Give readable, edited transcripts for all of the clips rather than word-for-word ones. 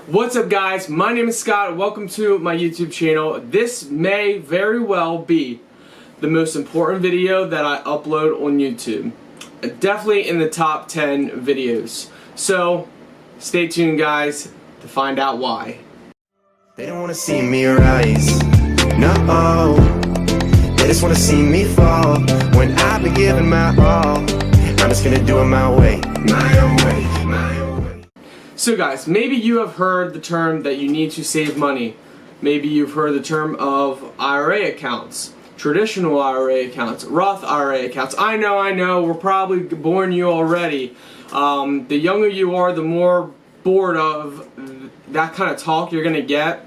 What's up, guys? My name is Scott. Welcome to my YouTube channel. This may very well be the most important video that I upload on YouTube. Definitely in the top 10 videos. So stay tuned, guys, to find out why. They don't want to see me rise, no. They just want to see me fall. When I've been giving my all, I'm just gonna do it my way, my own way, my own way. So guys, maybe you have heard the term that you need to save money. Maybe you've heard the term of IRA accounts, traditional IRA accounts, Roth IRA accounts. I know, we're probably boring you already. The younger you are, the more bored of that kind of talk you're gonna get.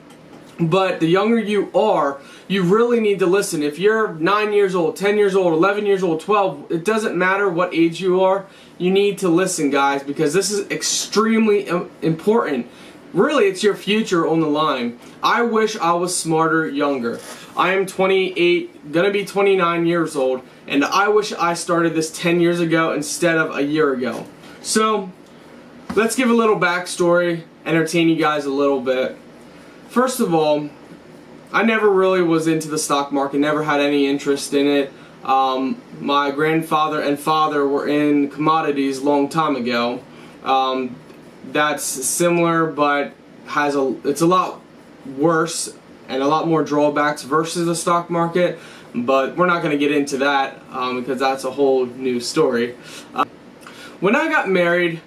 But the younger you are, you really need to listen. If you're 9 years old, 10 years old, 11 years old, 12, it doesn't matter what age you are, you need to listen, guys, because this is extremely important. Really, it's your future on the line. I wish I was smarter younger. I am 28, gonna be 29 years old, and I wish I started this 10 years ago instead of a year ago. So, let's give a little backstory, entertain you guys a little bit. First of all, I never really was into the stock market, never had any interest in it. My grandfather and father were in commodities a long time ago. That's similar, but it's a lot worse and a lot more drawbacks versus the stock market. But we're not going to get into that because that's a whole new story. When I got married,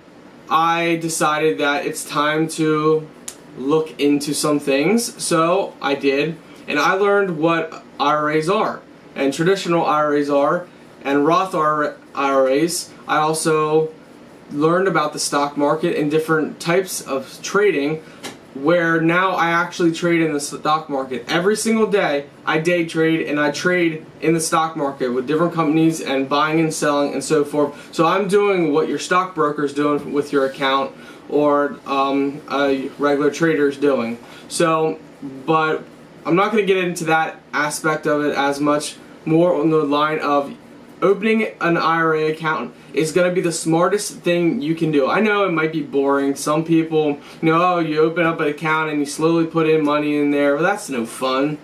I decided that it's time to look into some things, so I did, and I learned what IRAs are, and traditional IRAs are, and Roth IRAs. I also learned about the stock market and different types of trading, where now I actually trade in the stock market. Every single day I day trade, and I trade in the stock market with different companies and buying and selling and so forth. So I'm doing what your stockbroker is doing with your account, or a regular trader is doing. So, but I'm not going to get into that aspect of it as much. More on the line of opening an IRA account is going to be the smartest thing you can do. I know it might be boring. Some people, oh, you open up an account and you slowly put in money in there. Well, that's no fun.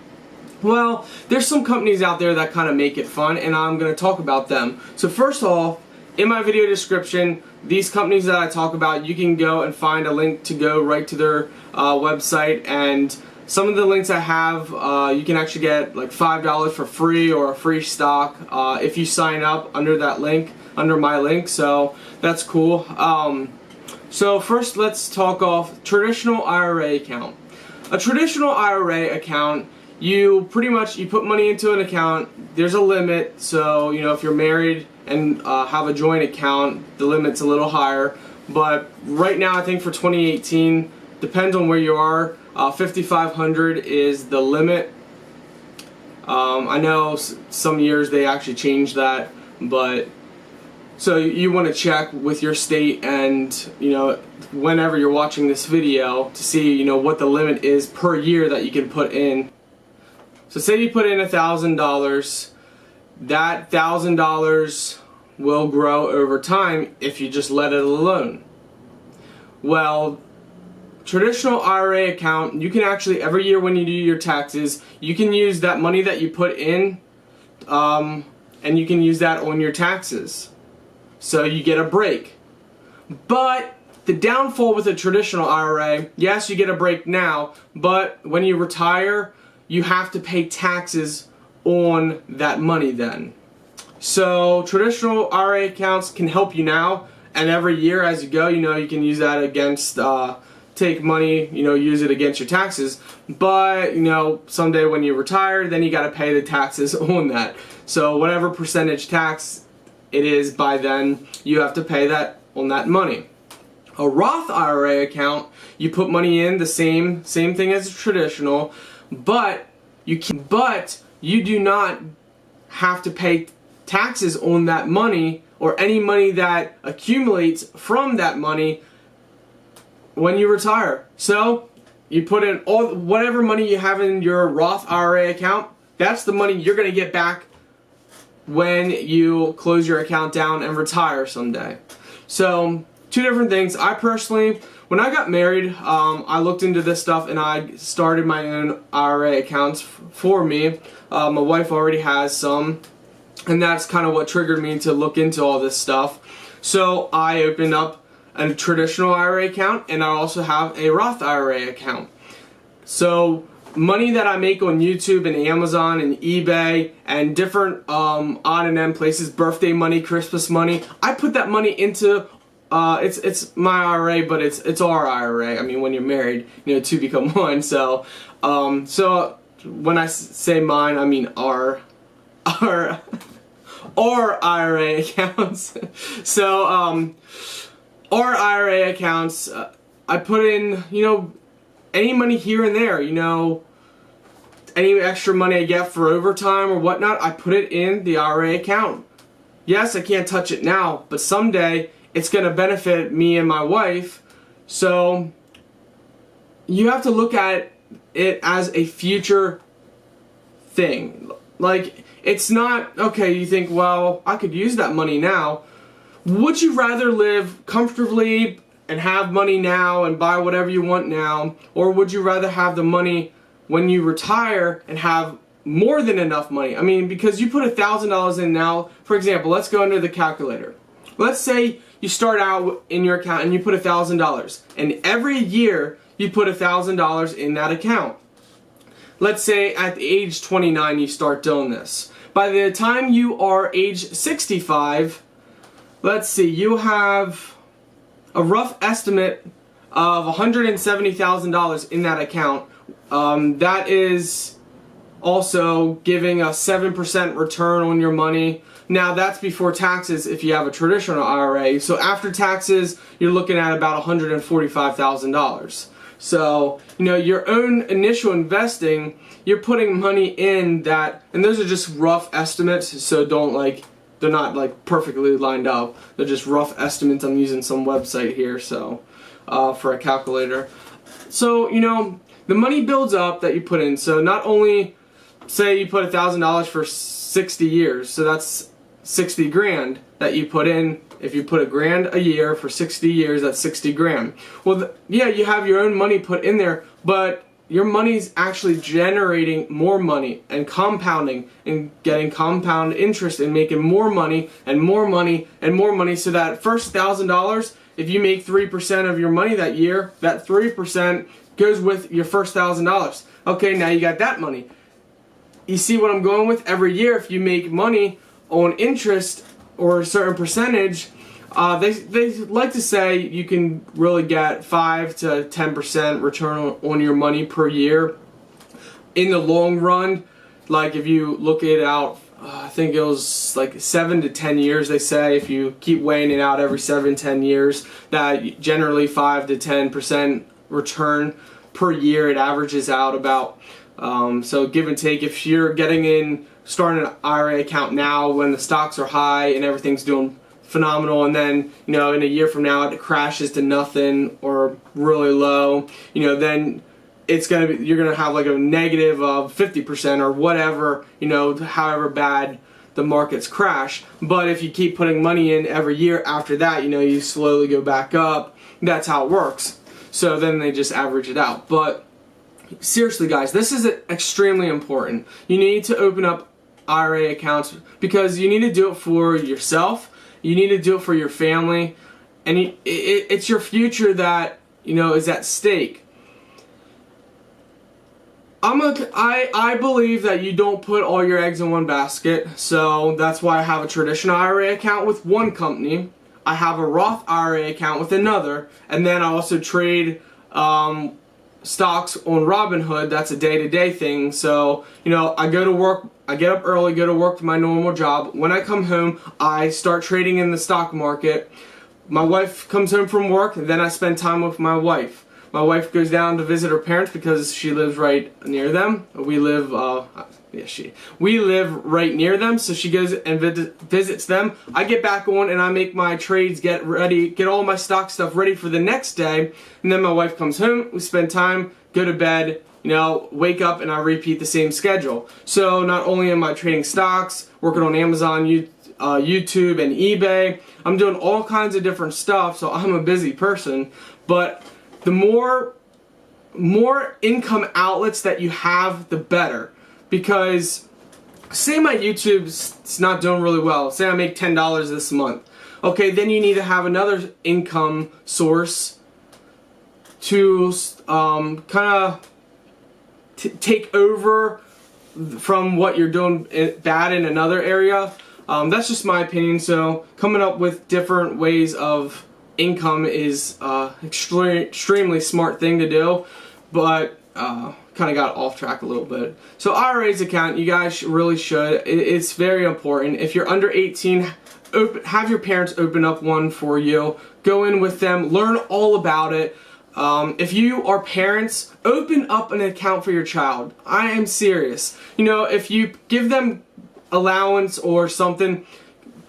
Well, there's some companies out there that kind of make it fun, and I'm going to talk about them. So first off, in my video description, these companies that I talk about, you can go and find a link to go right to their website, and some of the links I have, you can actually get like $5 for free or a free stock if you sign up under that link, under my link, so that's cool. So first let's talk off traditional IRA account. A traditional IRA account, you put money into an account. There's a limit, so if you're married and have a joint account, the limit's a little higher. But right now, I think for 2018, depends on where you are, $5,500 is the limit. I know some years they actually changed that, but so you want to check with your state and whenever you're watching this video to see what the limit is per year that you can put in. So say you put in $1,000, that $1,000 will grow over time if you just let it alone. Well, traditional IRA account, you can actually, every year when you do your taxes, you can use that money that you put in and you can use that on your taxes. So you get a break. But the downfall with a traditional IRA, yes, you get a break now, but when you retire, you have to pay taxes on that money then. So traditional IRA accounts can help you now, and every year as you go, you can use that against, take money, use it against your taxes. But, someday when you retire, then you got to pay the taxes on that. So whatever percentage tax it is by then, you have to pay that on that money. A Roth IRA account, you put money in, the same thing as a traditional, but you do not have to pay taxes on that money or any money that accumulates from that money when you retire. So you put in whatever money you have in your Roth IRA account, that's the money you're going to get back when you close your account down and retire someday. So two different things. I personally when I got married, I looked into this stuff and I started my own IRA accounts for me. My wife already has some, and that's kind of what triggered me to look into all this stuff. So I opened up a traditional IRA account, and I also have a Roth IRA account. So money that I make on YouTube and Amazon and eBay and different odd and end places, birthday money, Christmas money, I put that money into it's my IRA, but it's our IRA. I mean, when you're married, you know, two become one. So so when I say mine, I mean our IRA accounts. So our IRA accounts, I put in, you know, any money here and there, you know, any extra money I get for overtime or whatnot, I put it in the IRA account. Yes, I can't touch it now, but someday it's going to benefit me and my wife. So you have to look at it as a future thing. Like, it's not, okay, you think, well, I could use that money now. Would you rather live comfortably and have money now and buy whatever you want now, or would you rather have the money when you retire and have more than enough money? I mean, because you put $1,000 in now, for example, let's go into the calculator. Let's say you start out in your account and you put $1,000, and every year you put $1,000 in that account. Let's say at the age 29 you start doing this. By the time you are age 65, let's see, you have a rough estimate of $170,000 in that account. That is also giving a 7% return on your money. Now that's before taxes if you have a traditional IRA. So after taxes, you're looking at about $145,000. So, you know, your own initial investing, you're putting money in that, and those are just rough estimates, so don't like, they're not like perfectly lined up. They're just rough estimates. I'm using some website here, so for a calculator. So, you know, the money builds up that you put in. So not only, say you put $1,000 for 60 years, so that's 60 grand that you put in. If you put $1,000 a year for 60 years, that's 60 grand. Well, yeah, you have your own money put in there, but your money's actually generating more money and compounding and getting compound interest and making more money and more money and more money. So that first $1,000, if you make 3% of your money that year, that 3% goes with your first $1,000. Okay, now you got that money. You see what I'm going with? Every year, if you make money on interest or a certain percentage, they like to say you can really get 5 to 10% return on your money per year. In the long run, like if you look it out, I think it was like 7 to 10 years, they say, if you keep weighing it out every 7 to 10 years, that generally 5 to 10% return per year, it averages out about. So give and take, if you're starting an IRA account now when the stocks are high and everything's doing phenomenal, and then, you know, in a year from now it crashes to nothing or really low, you know, then you're gonna have like a negative of 50% or whatever, you know, however bad the markets crash. But if you keep putting money in every year after that, you know, you slowly go back up. That's how it works. So then they just average it out. But seriously, guys, this is extremely important. You need to open up IRA accounts because you need to do it for yourself. You need to do it for your family, and it's your future that, you know, is at stake. I believe that you don't put all your eggs in one basket, so that's why I have a traditional IRA account with one company. I have a Roth IRA account with another, and then I also trade stocks on Robinhood. That's a day-to-day thing. So, you know, I go to work, I get up early, go to work to my normal job. When I come home, I start trading in the stock market. My wife comes home from work, and then I spend time with my wife. My wife goes down to visit her parents because she lives right near them. We live right near them, so she goes and visits them. I get back on and I make my trades, get all my stock stuff ready for the next day, and then my wife comes home, we spend time, go to bed, you know, wake up, and I repeat the same schedule. So not only am I trading stocks, working on Amazon, YouTube, and eBay, I'm doing all kinds of different stuff, so I'm a busy person, but the more income outlets that you have, the better. Because say my YouTube's not doing really well. Say I make $10 this month. Okay, then you need to have another income source to kind of take over from what you're doing bad in another area. That's just my opinion. So coming up with different ways of income is extremely smart thing to do, but kind of got off track a little bit. So IRA's account, you guys really should. It's very important. If you're under 18, have your parents open up one for you. Go in with them, learn all about it. If you are parents, open up an account for your child. I am serious. You know, if you give them allowance or something,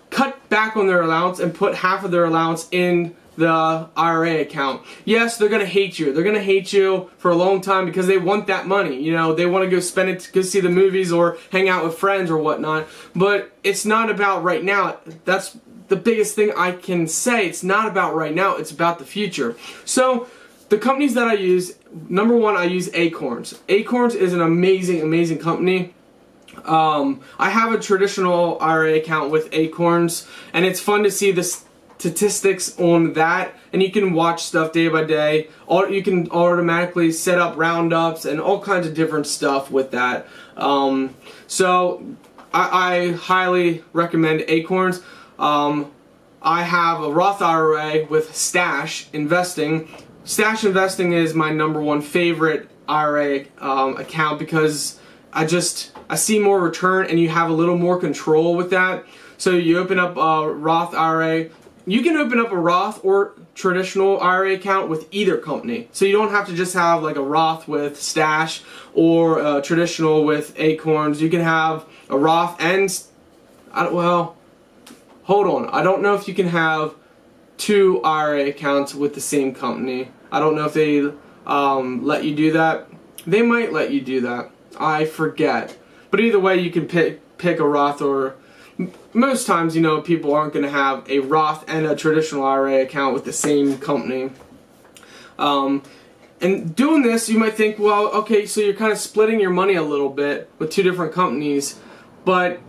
cut back on their allowance and put half of their allowance in the IRA account. Yes, they're gonna hate you. They're gonna hate you for a long time because they want that money. You know, they want to go spend it to go see the movies or hang out with friends or whatnot. But it's not about right now. That's the biggest thing I can say. It's not about right now. It's about the future. So the companies that I use, number one, I use Acorns. Acorns is an amazing, amazing company. I have a traditional IRA account with Acorns, and it's fun to see the statistics on that, and you can watch stuff day by day. You can automatically set up roundups and all kinds of different stuff with that. So I highly recommend Acorns. I have a Roth IRA with Stash Investing. Stash Investing is my number one favorite IRA account because I see more return and you have a little more control with that. So you open up a Roth IRA. You can open up a Roth or traditional IRA account with either company. So you don't have to just have like a Roth with Stash or a traditional with Acorns. You can have a Roth and, well, hold on. I don't know if you can have two IRA accounts with the same company. I don't know if they let you do that. They might let you do that. I forget. But either way, you can pick a Roth, or most times, you know, people aren't going to have a Roth and a traditional IRA account with the same company. And doing this, you might think, well, okay, so you're kind of splitting your money a little bit with two different companies, but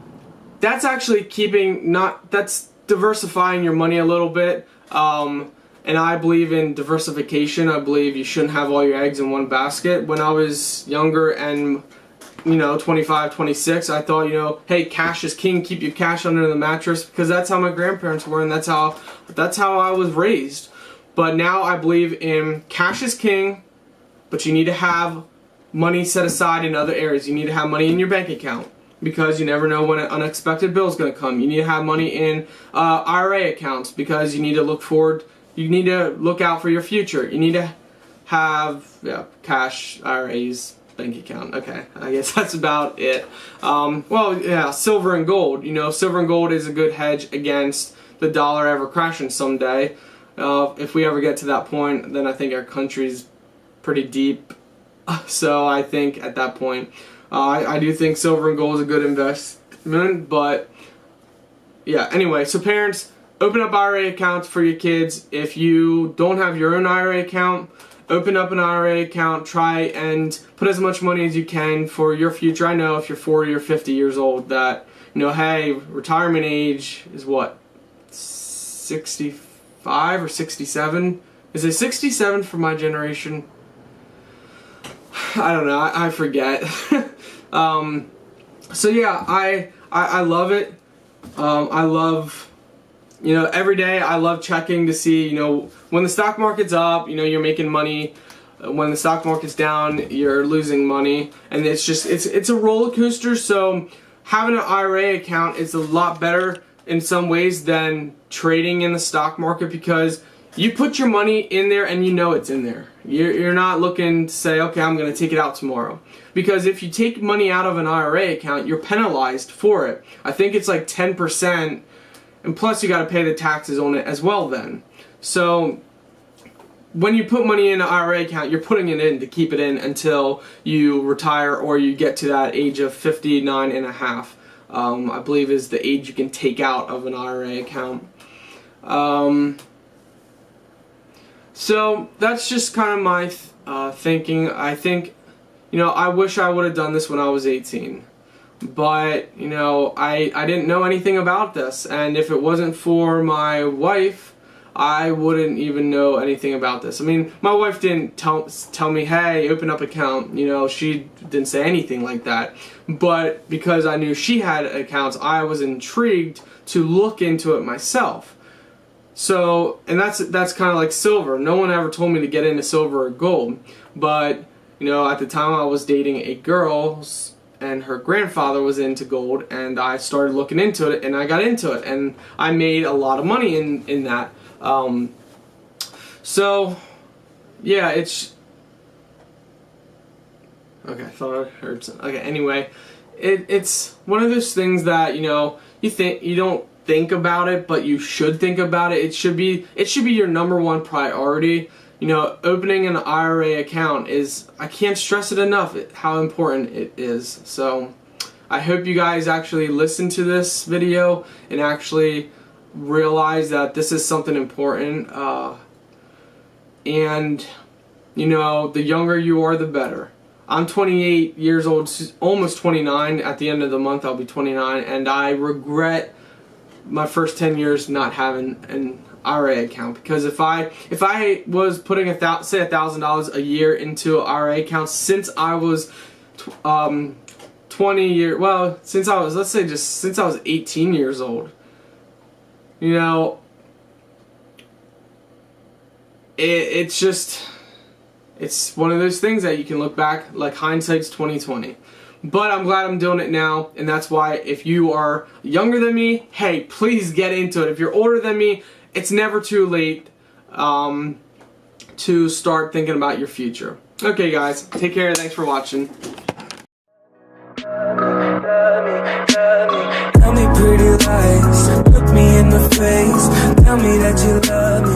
that's actually that's diversifying your money a little bit. And I believe in diversification. I believe you shouldn't have all your eggs in one basket. When I was younger and, you know, 25, 26, I thought, you know, hey, cash is king. Keep your cash under the mattress, because that's how my grandparents were, and that's how I was raised. But now I believe in cash is king, but you need to have money set aside in other areas. You need to have money in your bank account, because you never know when an unexpected bill is going to come. You need to have money in IRA accounts, because you need to look forward. You need to look out for your future. You need to have cash, IRAs, bank account. Okay, I guess that's about it. Well, yeah, silver and gold. You know, silver and gold is a good hedge against the dollar ever crashing someday. If we ever get to that point, then I think our country's pretty deep. So I think at that point, I do think silver and gold is a good investment. But yeah, anyway, so parents, open up IRA accounts for your kids. If you don't have your own IRA account, open up an IRA account. Try and put as much money as you can for your future. I know if you're 40 or 50 years old that, you know, hey, retirement age is what, 65 or 67? Is it 67 for my generation? I don't know. I forget. So yeah, I love it. I love, you know, every day I love checking to see, you know, when the stock market's up, you know, you're making money. When the stock market's down, you're losing money. And it's just, it's a roller coaster. So having an IRA account is a lot better in some ways than trading in the stock market, because you put your money in there and you know it's in there. You're not looking to say, okay, I'm going to take it out tomorrow. Because if you take money out of an IRA account, you're penalized for it. I think it's like 10%. And plus you got to pay the taxes on it as well then. So when you put money in an IRA account, you're putting it in to keep it in until you retire or you get to that age of 59 and a half. I believe is the age you can take out of an IRA account. So that's just kind of my thinking. I think, I wish I would have done this when I was 18. But, I didn't know anything about this. And if it wasn't for my wife, I wouldn't even know anything about this. I mean, my wife didn't tell me, hey, open up an account. She didn't say anything like that. But because I knew she had accounts, I was intrigued to look into it myself. So, and that's kind of like silver. No one ever told me to get into silver or gold. But, at the time I was dating a girl, and her grandfather was into gold, and I started looking into it, and I got into it, and I made a lot of money in that. So, yeah, it's... Okay, I thought I heard something. Okay, anyway, it's one of those things that, you don't think about it, but you should think about it. It should be your #1 priority. Opening an IRA account I can't stress it enough how important it is. So I hope you guys actually listen to this video and actually realize that this is something important. And the younger you are, the better. I'm 28 years old, almost 29. At the end of the month I'll be 29, and I regret my first 10 years not having an IRA account, because if I was putting say $1,000 a year into an IRA account since I was 20 years, well, since I was, let's say just since I was 18 years old, it's one of those things that you can look back, like hindsight's 20/20. But I'm glad I'm doing it now, and that's why if you are younger than me, hey, please get into it. If you're older than me, it's never too late to start thinking about your future. Okay, guys, take care. Thanks for watching. Tell me pretty lies, look me in the face, tell me that you love me.